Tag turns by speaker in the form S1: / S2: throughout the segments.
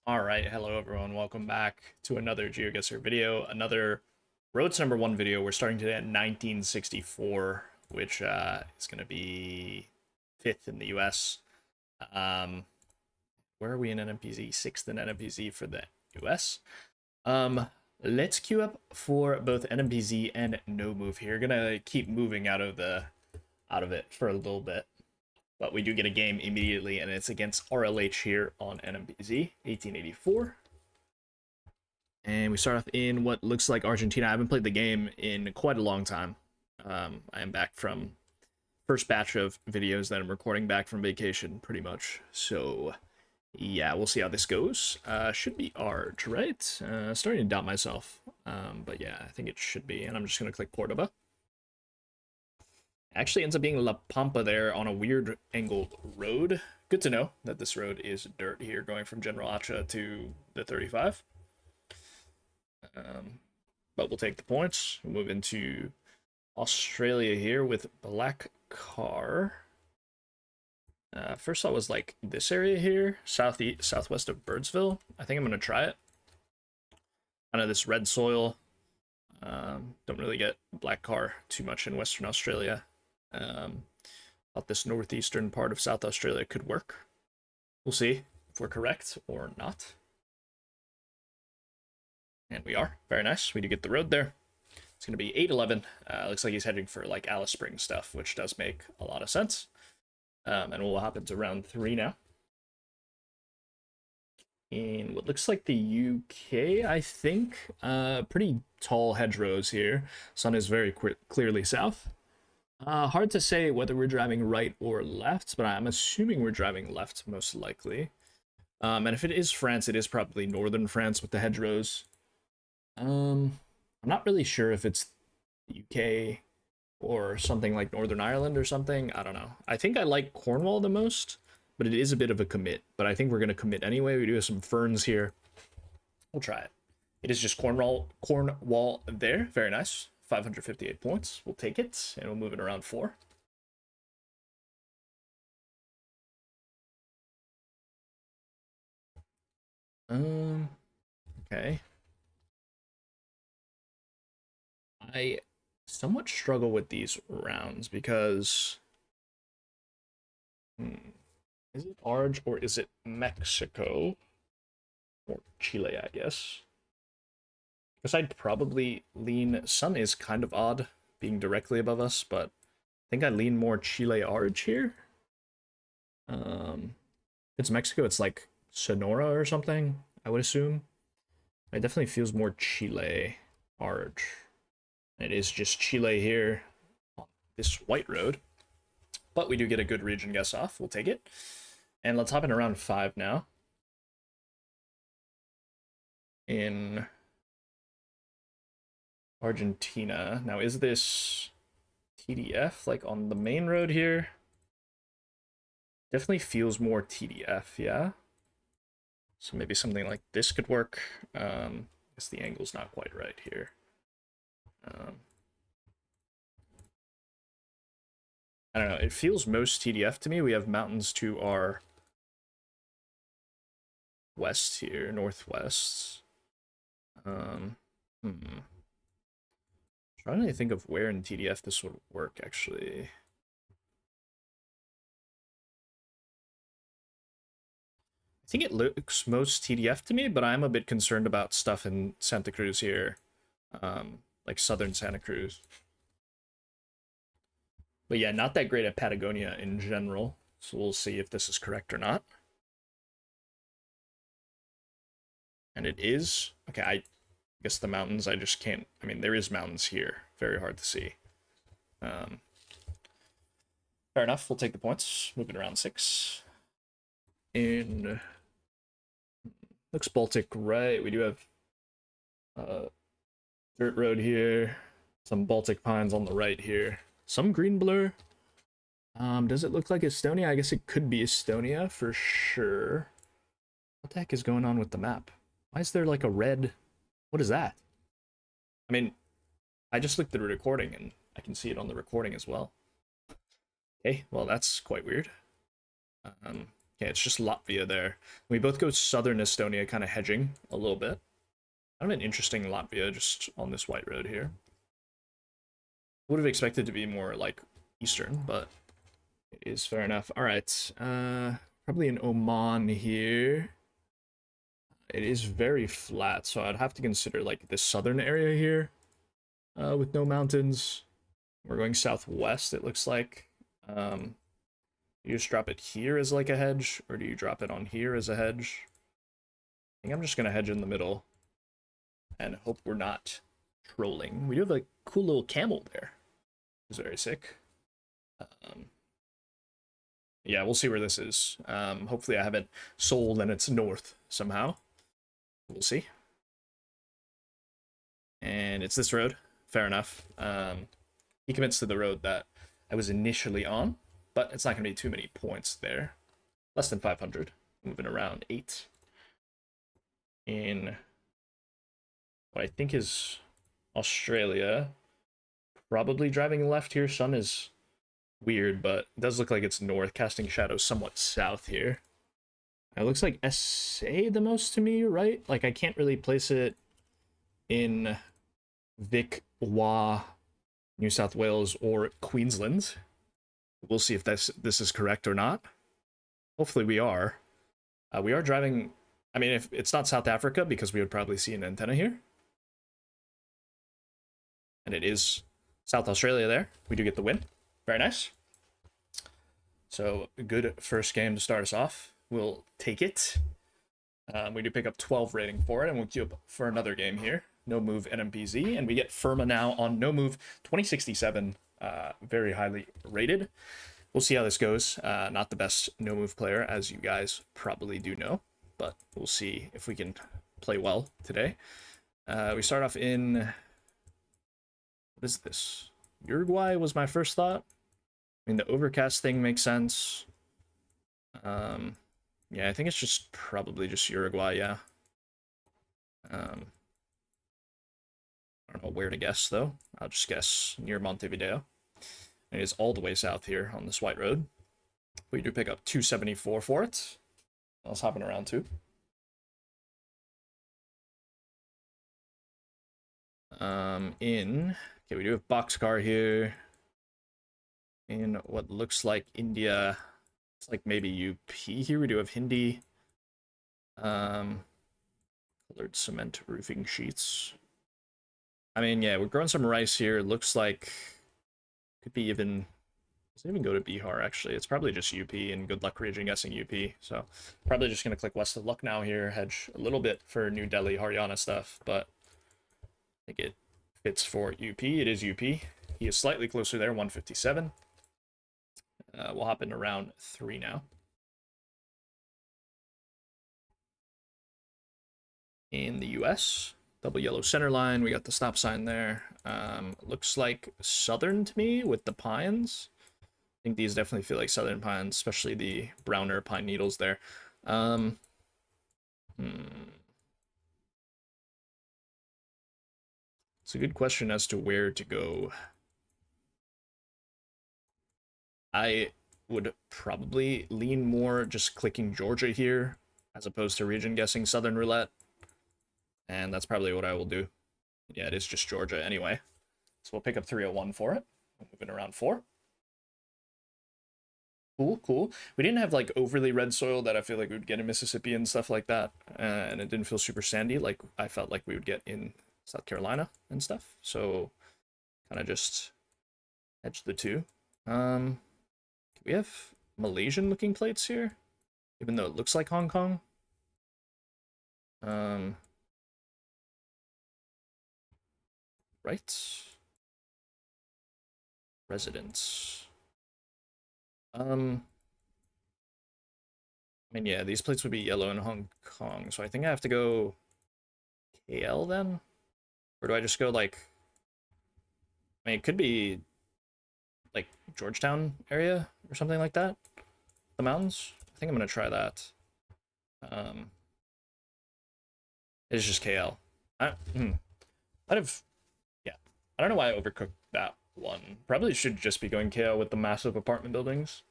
S1: All right, hello everyone. Welcome back to another GeoGuessr video, another Roads Number One video. We're starting today at 1964, which is going to be fifth in the U.S. Um, where are we in NMPZ? Sixth in NMPZ for the U.S. Um, let's queue up for both NMPZ and No Move here. Gonna keep moving out of it for a little bit. But we do get a game immediately, and it's against RLH here on NMPZ, 1884. And we start off in what looks like Argentina. I haven't played the game in quite a long time. I am back from first batch of videos that I'm recording back from vacation, pretty much. So, yeah, we'll see how this goes. Should be Arge, right? Starting to doubt myself. But yeah, I think it should be. And I'm just going to click Cordoba. Actually ends up being La Pampa there on a weird angled road. Good to know that this road is dirt here, going from General Acha to the 35. But we'll take the points. We'll move into Australia here with Black Car. First thought was like this area here, southwest of Birdsville. I think I'm gonna try it. Kind of this red soil. Don't really get black car too much in Western Australia. Thought this northeastern part of South Australia could work. We'll see if we're correct or not. And we are. Very nice. We do get the road there. It's going to be 811. Looks like he's heading for like Alice Springs stuff, which does make a lot of sense. And we'll hop into round 3 now. In what looks like the UK, I think. Pretty tall hedgerows here. Sun is very clearly south. Hard to say whether we're driving right or left, but I'm assuming we're driving left most likely. And if it is France, it is probably northern France with the hedgerows. I'm not really sure if it's the UK or something like Northern Ireland or something. I don't know. I think I like Cornwall the most, but it is a bit of a commit. But I think we're going to commit anyway. We do have some ferns here. We'll try it. It is just Cornwall there. Very nice. 558 points. We'll take it, and we'll move it around 4. Okay. I somewhat struggle with these rounds because is it Arge or is it Mexico or Chile, I guess? Because I'd probably lean Sun is kind of odd being directly above us, but I think I lean more Chile Arge here. If it's Mexico, it's like Sonora or something, I would assume. It definitely feels more Chile Arge. It is just Chile here on this white road. But we do get a good region guess off. We'll take it. And let's hop in round 5 now. In Argentina. Now, is this TDF, like on the main road here? Definitely feels more TDF, yeah? So maybe something like this could work. I guess the angle's not quite right here. I don't know. It feels most TDF to me. We have mountains to our west here, northwest. Trying to think of where in TDF this would work, actually. I think it looks most TDF to me, but I'm a bit concerned about stuff in Santa Cruz here, like southern Santa Cruz. But yeah, not that great at Patagonia in general, so we'll see if this is correct or not. And it is. Okay, I guess the mountains, I just can't. I mean, there is mountains here. Very hard to see. Fair enough. We'll take the points. Moving around 6. In looks Baltic, right? We do have dirt road here. Some Baltic pines on the right here. Some green blur. Does it look like Estonia? I guess it could be Estonia for sure. What the heck is going on with the map? Why is there like a red? What is that? I mean, I just looked at the recording and I can see it on the recording as well. Okay, well, that's quite weird. Okay, it's just Latvia there. We both go southern Estonia, kind of hedging a little bit. Kind of an interesting Latvia just on this white road here. Would have expected to be more like eastern, but it is fair enough. All right, probably in Oman here. It is very flat, so I'd have to consider like the southern area here, with no mountains. We're going southwest, it looks like. You just drop it here as like a hedge, or do you drop it on here as a hedge? I think I'm just gonna hedge in the middle and hope we're not trolling. We do have a cool little camel there. It's very sick. Yeah, we'll see where this is. Hopefully I haven't sold and it's north somehow. We'll see. And it's this road. Fair enough. He commits to the road that I was initially on, but it's not going to be too many points there. Less than 500. Moving around 8. In what I think is Australia. Probably driving left here. Sun is weird, but it does look like it's north, casting shadows somewhat south here. It looks like SA the most to me, right? Like, I can't really place it in Vic, Wa, New South Wales, or Queensland. We'll see if this is correct or not. Hopefully we are. We are driving... I mean, if it's not South Africa, because we would probably see an antenna here. And it is South Australia there. We do get the win. Very nice. So, a good first game to start us off. We'll take it. We do pick up 12 rating for it, and we'll queue up for another game here. No move NMPZ, and we get Firma now on no move 2067. Very highly rated. We'll see how this goes. Not the best no move player, as you guys probably do know, but we'll see if we can play well today. We start off in... What is this? Uruguay was my first thought. I mean, the overcast thing makes sense. Yeah, I think it's just probably just Uruguay, yeah. I don't know where to guess, though. I'll just guess near Montevideo. It is all the way south here on this white road. We do pick up 274 for it. Let's hop in around too. Okay, we do have boxcar here. In what looks like India. It's like maybe UP here. We do have Hindi. Colored cement roofing sheets. I mean, yeah, we're growing some rice here. Looks like could be even... Does it even go to Bihar, actually? It's probably just UP, and good luck region guessing UP. So probably just going to click West of Luck now here. Hedge a little bit for New Delhi, Haryana stuff, but I think it fits for UP. It is UP. He is slightly closer there, 157. We'll hop into round 3 now. In the US, double yellow center line. We got the stop sign there. Looks like southern to me with the pines. I think these definitely feel like southern pines, especially the browner pine needles there. It's a good question as to where to go. I would probably lean more just clicking Georgia here, as opposed to region guessing Southern Roulette. And that's probably what I will do. Yeah, it is just Georgia anyway. So we'll pick up 301 for it. Moving around 4. Cool, cool. We didn't have like overly red soil that I feel like we would get in Mississippi and stuff like that. And it didn't feel super sandy like I felt like we would get in South Carolina and stuff. So kind of just hedge the two. We have Malaysian looking plates here, even though it looks like Hong Kong. Right. Residents. I mean, yeah, these plates would be yellow in Hong Kong, so I think I have to go KL then? Or do I just go like... I mean, it could be like Georgetown area or something like that. The mountains. I think I'm gonna try that. It's just KL. I'd have... Yeah. I don't know why I overcooked that one. Probably should just be going KL with the massive apartment buildings.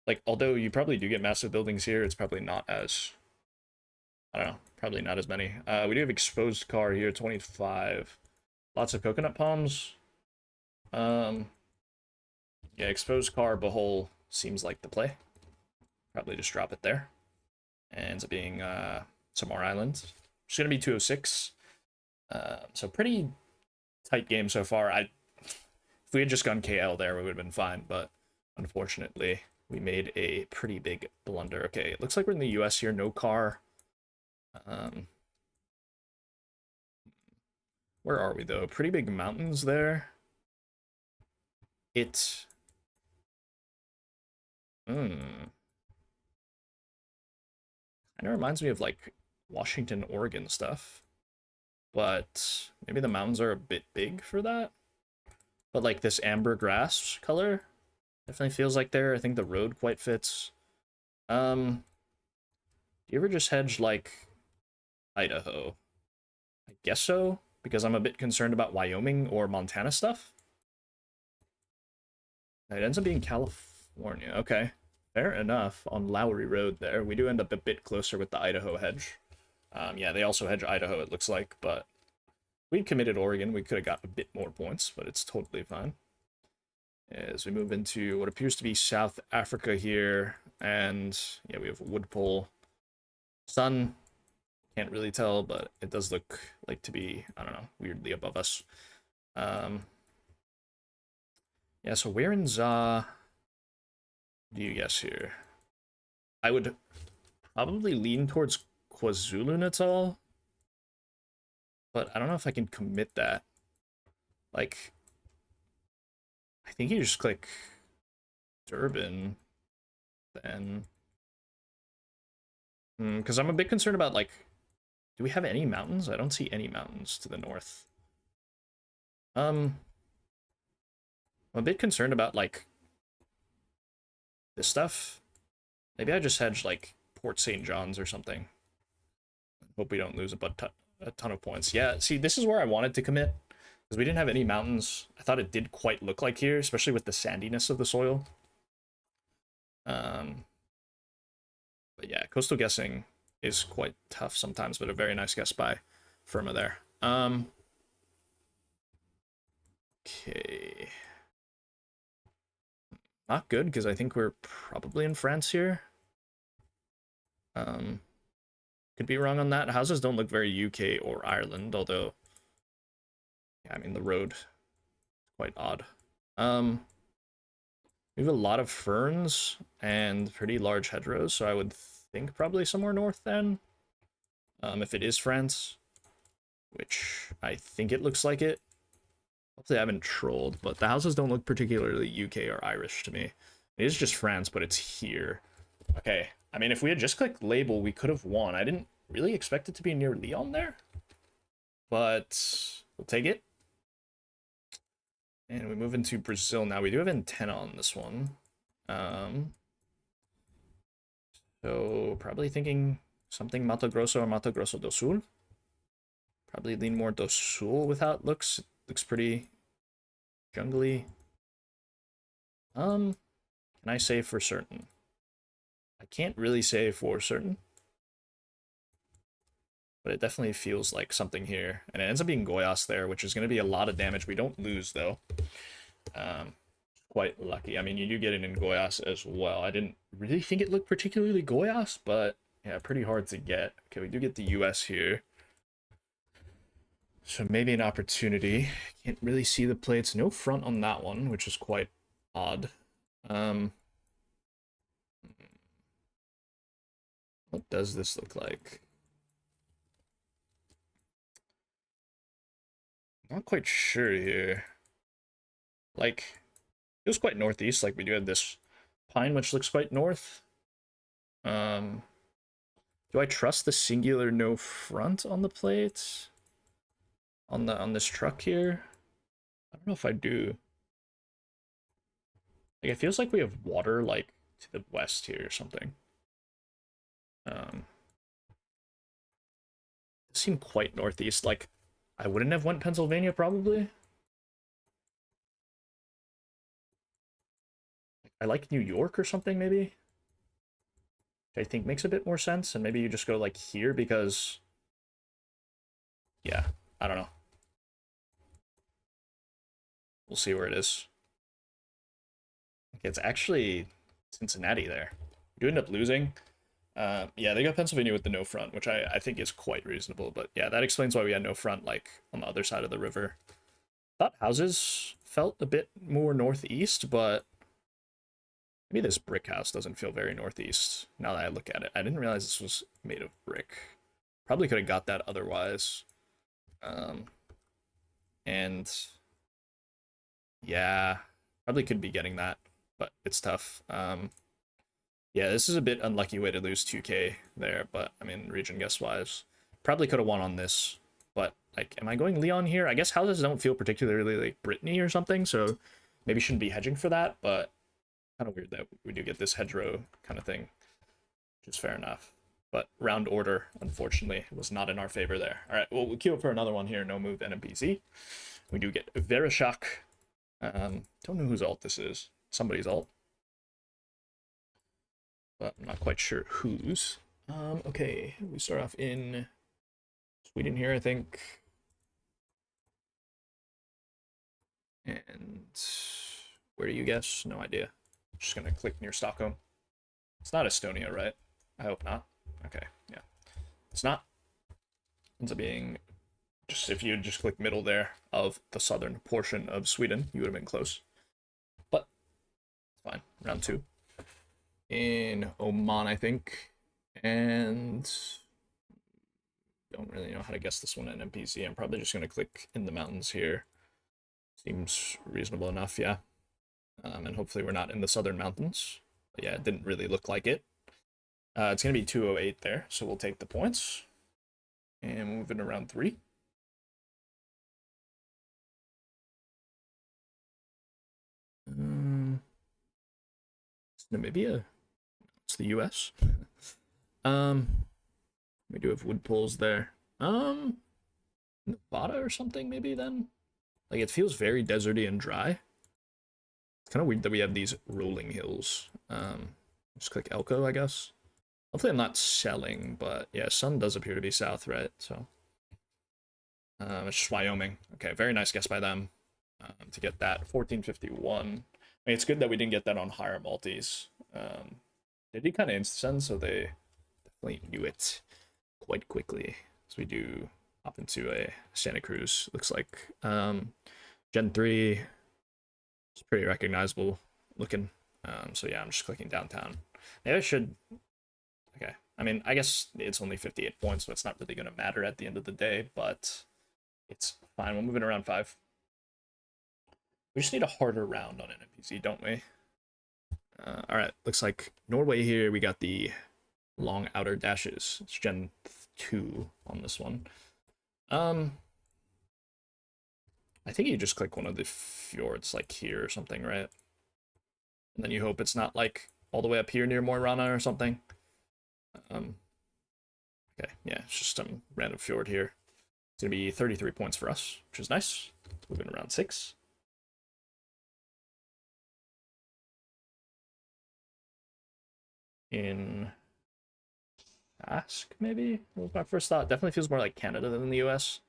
S1: like, although you probably do get massive buildings here, it's probably not as, I don't know, probably not as many. We do have exposed car here, 25. Lots of coconut palms. Um, yeah, exposed car, Bohol seems like the play. Probably just drop it there. And ends up being Samar Island. It's gonna be 206. So pretty tight game so far. If we had just gone KL there, we would have been fine, but unfortunately, we made a pretty big blunder. Okay, it looks like we're in the US here, no car. Where are we, though? Pretty big mountains there. It... Kind of reminds me of, like, Washington, Oregon stuff. But maybe the mountains are a bit big for that. But, like, this amber grass color definitely feels like there. I think the road quite fits. Do you ever just hedge, like, Idaho? I guess so, because I'm a bit concerned about Wyoming or Montana stuff. It ends up being California. Okay, fair enough. On Lowry Road there, we do end up a bit closer with the Idaho hedge. Yeah, they also hedge Idaho, it looks like, but we committed Oregon. We could have got a bit more points, but it's totally fine. As we move into what appears to be South Africa here, and yeah, we have Woodpole. Sun, can't really tell, but it does look like to be, I don't know, weirdly above us. Yeah, so where in Za do you guess here? I would probably lean towards KwaZulu-Natal, but I don't know if I can commit that. Like, I think you just click Durban, then... Because I'm a bit concerned about, like, do we have any mountains? I don't see any mountains to the north. I'm a bit concerned about, like, this stuff. Maybe I just hedge, like, Port St. John's or something. Hope we don't lose a ton of points. Yeah, see, this is where I wanted to commit, because we didn't have any mountains. I thought it did quite look like here, especially with the sandiness of the soil. But yeah, coastal guessing is quite tough sometimes, but a very nice guess by Firma there. Okay. Not good, because I think we're probably in France here. Could be wrong on that. Houses don't look very UK or Ireland, although, yeah, I mean, the road is quite odd. We have a lot of ferns and pretty large hedgerows, so I would think probably somewhere north then. If it is France, which I think it looks like it. Hopefully I haven't trolled, but the houses don't look particularly UK or Irish to me. It is just France, but it's here. Okay, I mean, if we had just clicked label, we could have won. I didn't really expect it to be near Lyon there, but we'll take it. And we move into Brazil now. We do have antenna on this one. So probably thinking something Mato Grosso or Mato Grosso do Sul. Probably lean more do Sul with how it looks. It looks pretty jungly. Can I say for certain? I can't really say for certain. But it definitely feels like something here. And it ends up being Goiás there, which is going to be a lot of damage. We don't lose, though. Quite lucky. I mean, you do get it in Goiás as well. I didn't really think it looked particularly Goiás, but yeah, pretty hard to get. Okay, we do get the US here. So maybe an opportunity. Can't really see the plates. No front on that one, which is quite odd. What does this look like? Not quite sure here. Like, it was quite northeast. Like, we do have this pine, which looks quite north. Do I trust the singular no front on the plate? On this truck here? I don't know if I do. Like, it feels like we have water, like, to the west here or something. It seemed quite northeast. Like, I wouldn't have went Pennsylvania, probably. I like New York or something, maybe? Which I think makes a bit more sense. And maybe you just go like here because, yeah, I don't know. We'll see where it is. It's actually Cincinnati there. You end up losing. Yeah, they got Pennsylvania with the no front, which I think is quite reasonable. But yeah, that explains why we had no front, like on the other side of the river. Thought houses felt a bit more northeast, but maybe this brick house doesn't feel very northeast now that I look at it. I didn't realize this was made of brick. Probably could have got that otherwise. Um, and yeah, probably could be getting that, but it's tough. Yeah, this is a bit unlucky way to lose 2K there, but I mean, region guess wise, probably could have won on this. But like, am I going Leon here? I guess houses don't feel particularly like Brittany or something, so maybe shouldn't be hedging for that. But kind of weird that we do get this hedgerow kind of thing, which is fair enough. But round order, unfortunately, was not in our favor there. All right, well, we'll queue up for another one here. No move NPC. We do get Vereshchak. Don't know whose alt this is. Somebody's alt, but I'm not quite sure whose. Okay, we start off in Sweden here, I think. And where do you guess? No idea. Just gonna click near Stockholm. It's not Estonia, right? I hope not. Okay, yeah. It's not. Ends up being just if you just click middle there of the southern portion of Sweden, you would have been close. But fine. Round two. In Oman, I think. And don't really know how to guess this one in NPC. I'm probably just gonna click in the mountains here. Seems reasonable enough, yeah. And hopefully we're not in the southern mountains. But yeah, it didn't really look like it. It's going to be 208 there, so we'll take the points. And move it around 3. It's Namibia. It's the US. We do have wood poles there. Nevada or something maybe then? Like it feels very deserty and dry. It's kind of weird that we have these rolling hills. Just click Elko, I guess. Hopefully I'm not selling, but yeah, sun does appear to be south, right? So it's just Wyoming. Okay, very nice guess by them to get that 1451. I mean, it's good that we didn't get that on higher multis. They did kind of instant, so they definitely knew it quite quickly. So we do hop into a Santa Cruz. Looks like Gen 3. It's pretty recognizable looking. So yeah, I'm just clicking downtown. Maybe I should. Okay. I mean, I guess it's only 58 points, so it's not really going to matter at the end of the day, but it's fine. We're moving around 5. We just need a harder round on NPC, don't we? All right. Looks like Norway here. We got the long outer dashes. It's Gen 2 on this one. I think you just click one of the fjords like here or something, right? And then you hope it's not like all the way up here near Mo i Rana or something. Okay, yeah, it's just some random fjord here. It's gonna be 33 points for us, which is nice. Moving around 6. In Ask, maybe? What was my first thought? Definitely feels more like Canada than the US.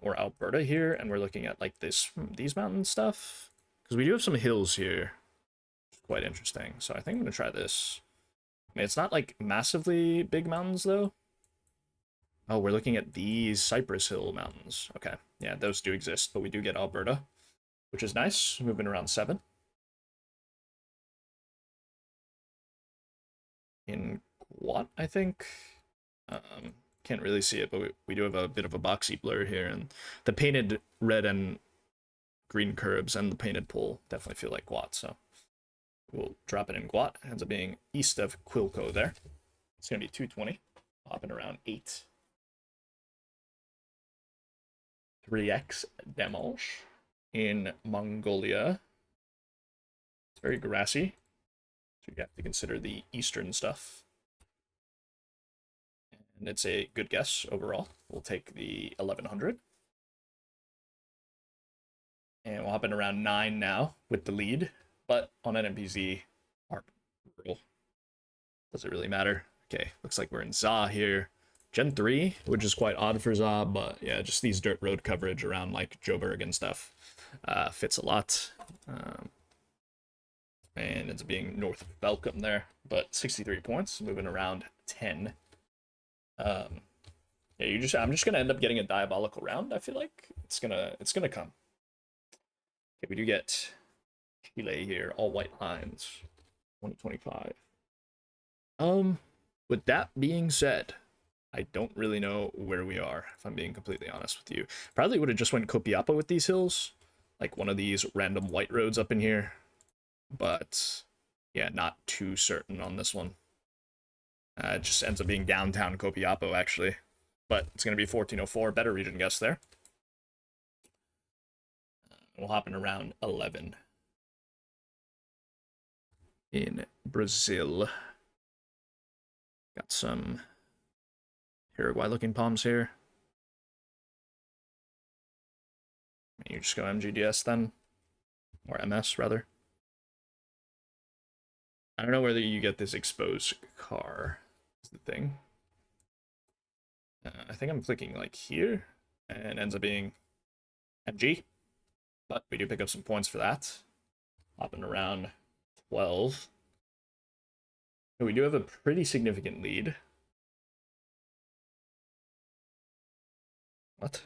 S1: Or Alberta here, and we're looking at like these mountain stuff. Because we do have some hills here. Quite interesting. So I think I'm gonna try this. I mean, it's not like massively big mountains though. Oh, we're looking at these Cypress Hill mountains. Okay, yeah, those do exist, but we do get Alberta, which is nice. Moving around 7. In Guat, I think. Can't really see it, but we do have a bit of a boxy blur here, and the painted red and green curbs and the painted pole definitely feel like Guat, so we'll drop it in Guat. It ends up being east of Quilco there. It's going to be 220, hopping around 8. 3x Demosh in Mongolia. It's very grassy, so you have to consider the eastern stuff. And it's a good guess overall. We'll take the 1100. And we'll hop in around 9 now with the lead. but on NMPZ, our rule. Does it really matter? Okay, looks like we're in ZA here. Gen 3, which is quite odd for ZA, but yeah, just these dirt road coverage around like Joburg and stuff fits a lot. And ends up being North Welcome there, but 63 points, moving around 10. Yeah, I'm just gonna end up getting a diabolical round. I feel like it's gonna come. Okay, we do get Chile here, all white lines, 2025. With that being said, I don't really know where we are, if I'm being completely honest with you. Probably would have just went Copiapo with these hills, like one of these random white roads up in here. But yeah, not too certain on this one. It just ends up being downtown Copiapo, actually. But it's going to be 1404, better region guess there. We'll hop in around 11. In Brazil. Got some Paraguay-looking palms here. You just go MGDS then. Or MS, rather. I don't know whether you get this exposed car is the thing. I think I'm clicking like here, and ends up being MG. But we do pick up some points for that. Hopping around 12. We do have a pretty significant lead. What?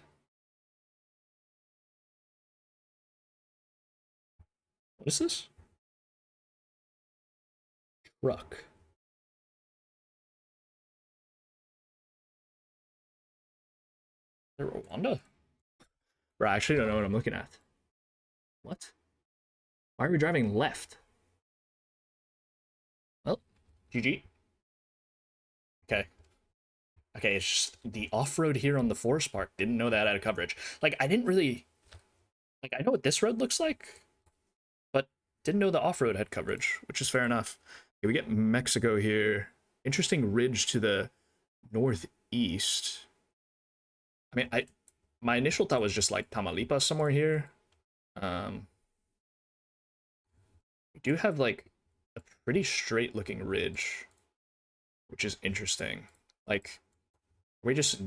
S1: What is this? Truck. Is there Rwanda? Bro, I actually don't know what I'm looking at. What? Why are we driving left? Well, GG. Okay. Okay, it's just the off-road here on the forest part. Didn't know that out of coverage. Like, I didn't really... Like, I know what this road looks like, but didn't know the off-road had coverage, which is fair enough. Okay, we get Mexico here. Interesting ridge to the northeast. I mean, my initial thought was just like Tamaulipas somewhere here. We do have like a pretty straight looking ridge, which is interesting. Like, we're just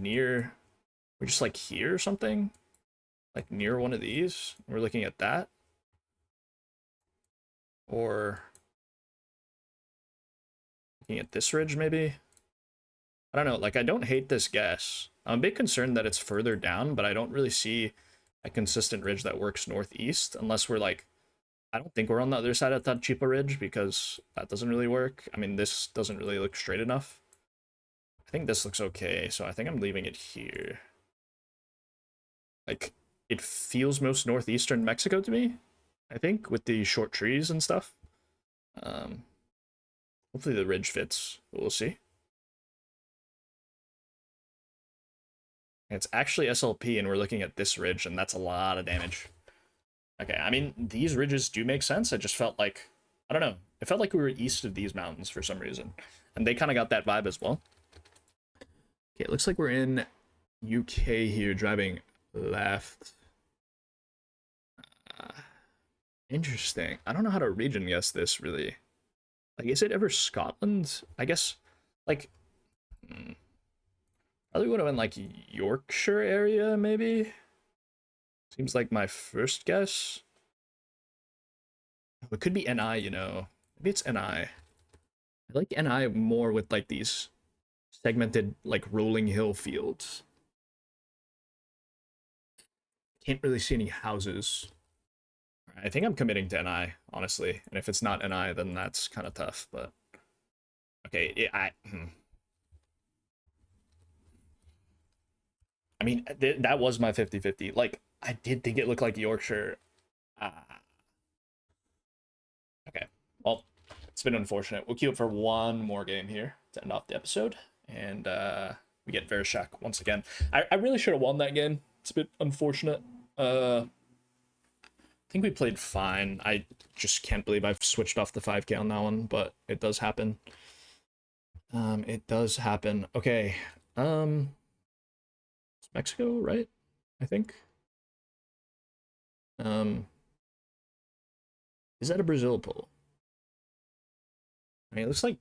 S1: like here or something? Like near one of these? We're looking at that? Or looking at this ridge maybe? I don't know, like I don't hate this guess. I'm a bit concerned that it's further down, but I don't really see a consistent ridge that works northeast unless we're like, I don't think we're on the other side of that Chipa ridge because that doesn't really work. I mean, this doesn't really look straight enough. I think this looks okay, so I think I'm leaving it here. Like, it feels most northeastern Mexico to me, I think, with the short trees and stuff. Hopefully the ridge fits, but we'll see. It's actually SLP, and we're looking at this ridge, and that's a lot of damage. Okay, I mean, these ridges do make sense. I just felt like, I don't know, it felt like we were east of these mountains for some reason. And they kind of got that vibe as well. Okay, it looks like we're in UK here, driving left. Interesting. I don't know how to region guess this, really. Like, is it ever Scotland? I guess, like, probably would have been, like, Yorkshire area, maybe? Seems like my first guess. It could be NI, you know. Maybe it's NI. I like NI more with, like, these segmented, like, rolling hill fields. Can't really see any houses. I think I'm committing to NI, honestly. And if it's not NI, then that's kind of tough, but... Okay, I mean, that was my 50-50. Like, I did think it looked like Yorkshire. Okay, well, it's been unfortunate. We'll queue up for one more game here to end off the episode. And we get Vereshchak once again. I really should have won that game. It's a bit unfortunate. I think we played fine. I just can't believe I've switched off the 5K on that one, but it does happen. It does happen. Okay. It's Mexico, right? I think. Is Is that a Brazil pole? I mean, it looks like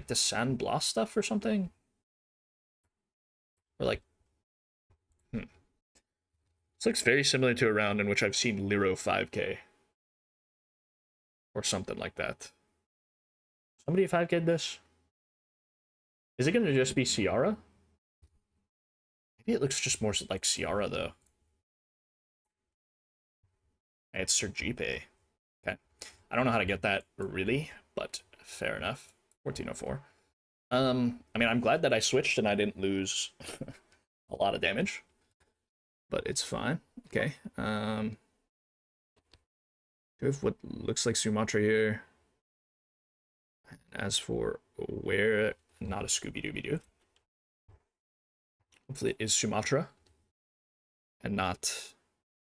S1: the San Blas stuff or something, or like, this looks very similar to a round in which I've seen Liro 5K or something like that. Somebody 5K'd this. Is it gonna just be Ciara? Maybe it looks just more like Ciara though. It's Sergipe. Okay. I don't know how to get that really, but fair enough. 1404. I mean, I'm glad that I switched and I didn't lose a lot of damage, but it's fine. Okay. We have what looks like Sumatra here. As for where, not a Scooby-Dooby-Doo. Hopefully it is Sumatra and not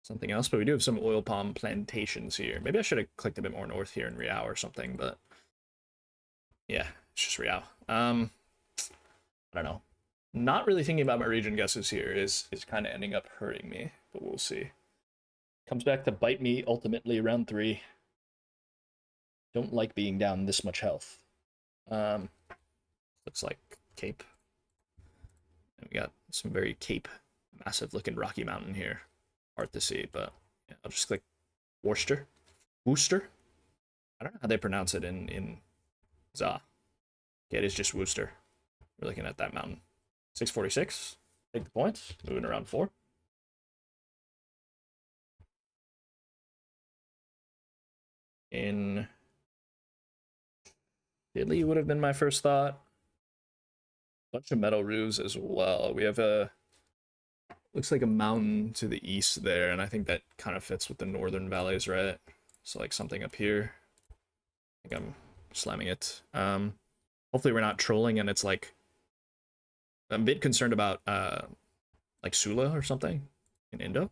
S1: something else, but we do have some oil palm plantations here. Maybe I should have clicked a bit more north here in Riau or something, but yeah, it's just Riau. I don't know. Not really thinking about my region guesses here is kind of ending up hurting me, but we'll see. Comes back to bite me ultimately round 3. Don't like being down this much health. Looks like Cape. And we got some very Cape, massive looking Rocky Mountain here. Hard to see, but yeah, I'll just click Worcester. Worcester? I don't know how they pronounce it in Za. Yeah, it is just Worcester. We're looking at that mountain. 646. Take the points. Moving around 4. In Italy would have been my first thought. Bunch of metal roofs as well. We have a looks like a mountain to the east there, and I think that kind of fits with the northern valleys, right? So like something up here. I think I'm slamming it. Hopefully we're not trolling and it's like I'm a bit concerned about like Sula or something in Indo.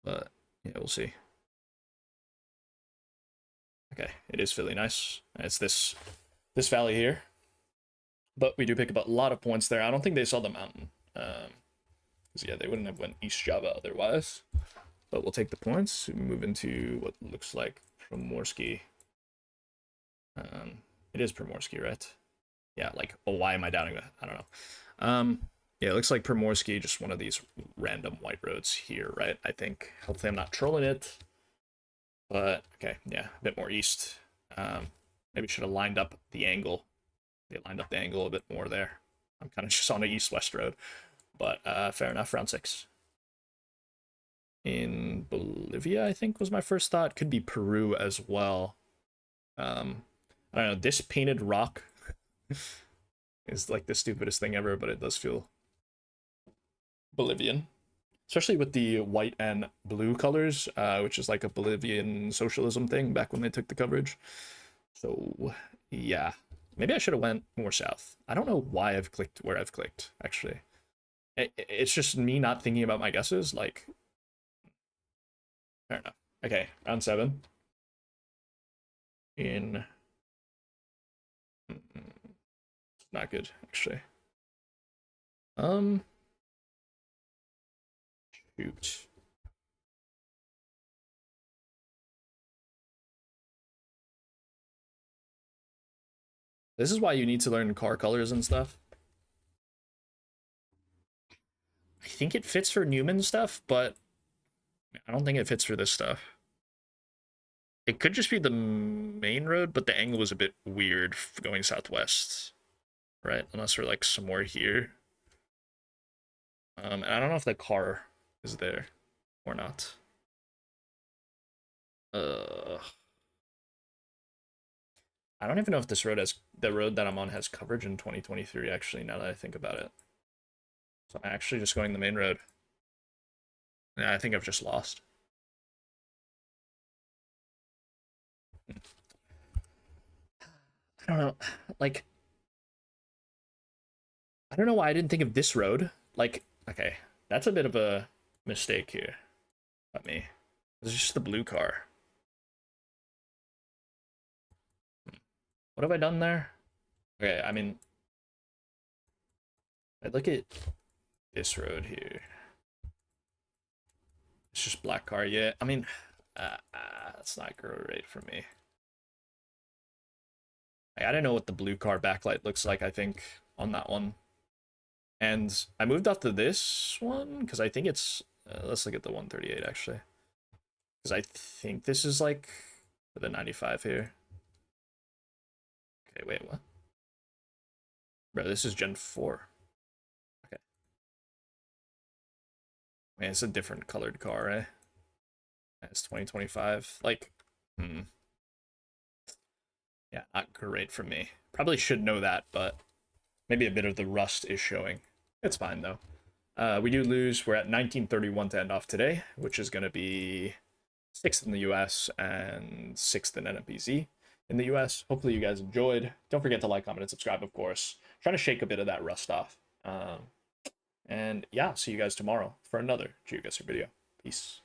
S1: But yeah, we'll see. Okay, it is really nice. It's this valley here. But we do pick up a lot of points there. I don't think they saw the mountain. Because yeah, they wouldn't have went East Java otherwise. But we'll take the points. We move into what looks like Primorsky. It is Primorsky, right? Yeah, like, oh, why am I doubting that? I don't know. Yeah, it looks like Primorsky, just one of these random white roads here, right? I think. Hopefully I'm not trolling it. But, okay, yeah, a bit more east. Maybe should have lined up the angle. They lined up the angle a bit more there. I'm kind of just on an east-west road. But fair enough, round 6. In Bolivia, I think, was my first thought. Could be Peru as well. I don't know, this painted rock is like the stupidest thing ever, but it does feel Bolivian. Especially with the white and blue colors, which is like a Bolivian socialism thing back when they took the coverage. So, yeah. Maybe I should have went more south. I don't know why I've clicked where I've clicked, actually. It's just me not thinking about my guesses, like... Fair enough. Okay, round 7. In... Not good, actually. Shoot. This is why you need to learn car colors and stuff. I think it fits for Newman stuff, but I don't think it fits for this stuff. It could just be the main road, but the angle was a bit weird going southwest, right? Unless we're like somewhere here. And I don't know if the car is there or not. I don't even know if this road has the road that I'm on has coverage in 2023. Actually, now that I think about it, so I'm actually just going the main road. Yeah, I think I've just lost. I don't know, like, I don't know why I didn't think of this road. Like, okay, that's a bit of a mistake here by me. It's just the blue car. What have I done there? Okay, I mean, I look at this road here. It's just black car, yeah. I mean, that's not great for me. I don't know what the blue car backlight looks like, I think, on that one. And I moved up to this one because I think it's. Let's look at the 138 actually. Because I think this is like the 95 here. Okay, wait, what? Bro, this is Gen 4. Okay. Man, it's a different colored car, eh? It's 2025. Like, yeah, not great for me. Probably should know that, but maybe a bit of the rust is showing. It's fine, though. We do lose. We're at 1931 to end off today, which is going to be 6th in the US and 6th in NMPZ in the US. Hopefully you guys enjoyed. Don't forget to like, comment, and subscribe, of course. Trying to shake a bit of that rust off. And yeah, see you guys tomorrow for another GeoGuessr video. Peace.